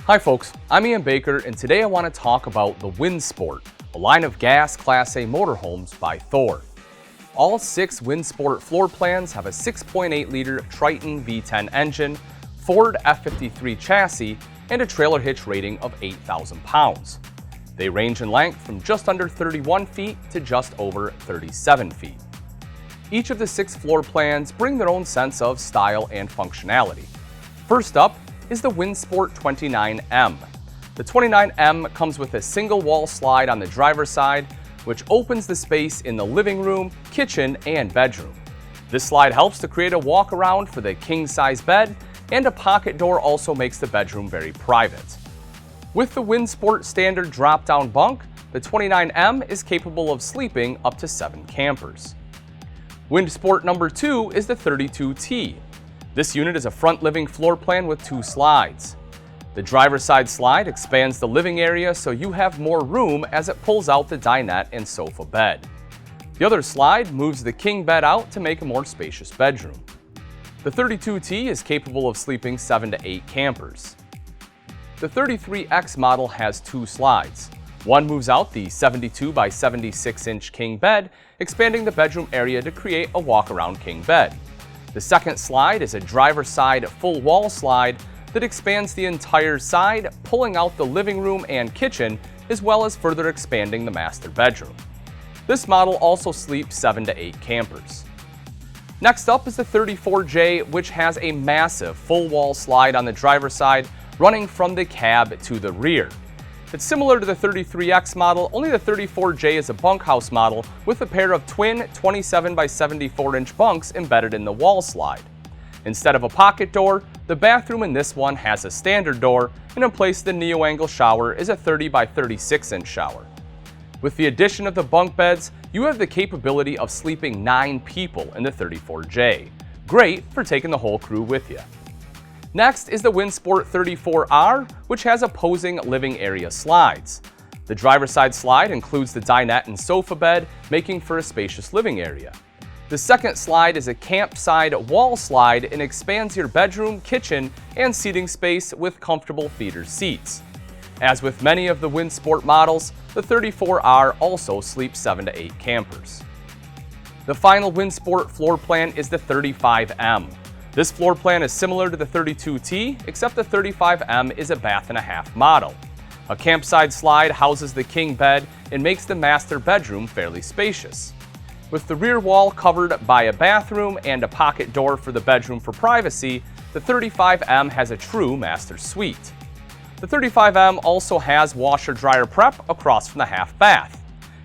Hi folks, I'm Ian Baker, and today I want to talk about the Windsport, a line of gas Class A motorhomes by Thor. All 6 Windsport floor plans have a 6.8-liter Triton V10 engine, Ford F53 chassis, and a trailer hitch rating of 8,000 pounds. They range in length from just under 31 feet to just over 37 feet. Each of the 6 floor plans bring their own sense of style and functionality. First up is the Windsport 29M. The 29M comes with a single wall slide on the driver's side, which opens the space in the living room, kitchen, and bedroom. This slide helps to create a walk around for the king-size bed, and a pocket door also makes the bedroom very private. With the Windsport standard drop-down bunk, the 29M is capable of sleeping up to 7 campers. Windsport number 2 is the 32T. This unit is a front living floor plan with 2 slides. The driver's side slide expands the living area so you have more room as it pulls out the dinette and sofa bed. The other slide moves the king bed out to make a more spacious bedroom. The 32T is capable of sleeping 7 to 8 campers. The 33X model has 2 slides. One moves out the 72 by 76 inch king bed, expanding the bedroom area to create a walk-around king bed. The second slide is a driver's side full wall slide that expands the entire side, pulling out the living room and kitchen, as well as further expanding the master bedroom. This model also sleeps 7 to 8 campers. Next up is the 34J, which has a massive full wall slide on the driver's side, running from the cab to the rear. It's similar to the 33X model, only the 34J is a bunkhouse model with a pair of twin 27 by 74 inch bunks embedded in the wall slide. Instead of a pocket door, the bathroom in this one has a standard door, and in place of the neo-angle shower is a 30 by 36 inch shower. With the addition of the bunk beds, you have the capability of sleeping 9 people in the 34J. Great for taking the whole crew with you. Next is the Windsport 34R, which has opposing living area slides. The driver's side slide includes the dinette and sofa bed, making for a spacious living area. The second slide is a campside wall slide and expands your bedroom, kitchen, and seating space with comfortable theater seats. As with many of the Windsport models, the 34R also sleeps 7 to 8 campers. The final Windsport floor plan is the 35M. This floor plan is similar to the 32T, except the 35M is a bath-and-a-half model. A campside slide houses the king bed and makes the master bedroom fairly spacious. With the rear wall covered by a bathroom and a pocket door for the bedroom for privacy, the 35M has a true master suite. The 35M also has washer-dryer prep across from the half bath.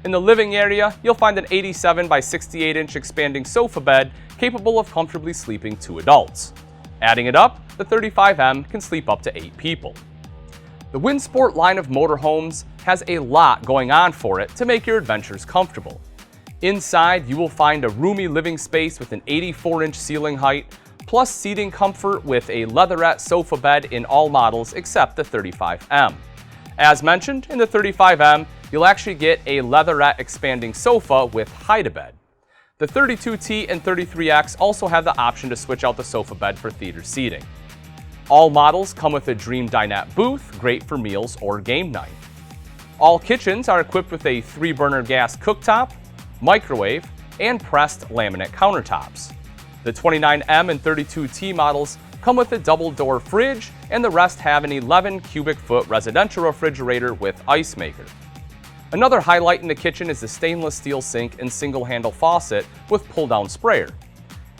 In the living area, you'll find an 87 by 68 inch expanding sofa bed capable of comfortably sleeping 2 adults. Adding it up, the 35M can sleep up to 8 people. The Windsport line of motorhomes has a lot going on for it to make your adventures comfortable. Inside, you will find a roomy living space with an 84 inch ceiling height, plus seating comfort with a leatherette sofa bed in all models except the 35M. As mentioned, in the 35M, you'll actually get a leatherette expanding sofa with hide-a-bed. The 32T and 33X also have the option to switch out the sofa bed for theater seating. All models come with a Dream Dinette booth, great for meals or game night. All kitchens are equipped with a 3-burner gas cooktop, microwave, and pressed laminate countertops. The 29M and 32T models come with a double-door fridge, and the rest have an 11 cubic foot residential refrigerator with ice maker. Another highlight in the kitchen is the stainless steel sink and single-handle faucet with pull-down sprayer.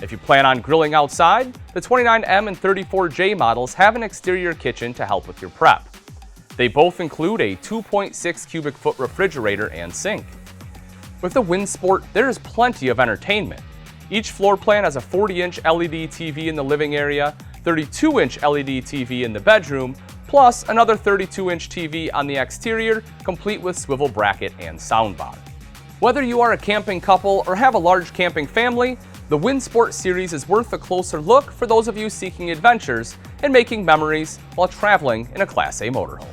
If you plan on grilling outside, the 29M and 34J models have an exterior kitchen to help with your prep. They both include a 2.6 cubic foot refrigerator and sink. With the Windsport, there is plenty of entertainment. Each floor plan has a 40-inch LED TV in the living area, 32-inch LED TV in the bedroom, plus another 32-inch TV on the exterior, complete with swivel bracket and soundbar. Whether you are a camping couple or have a large camping family, the Windsport series is worth a closer look for those of you seeking adventures and making memories while traveling in a Class A motorhome.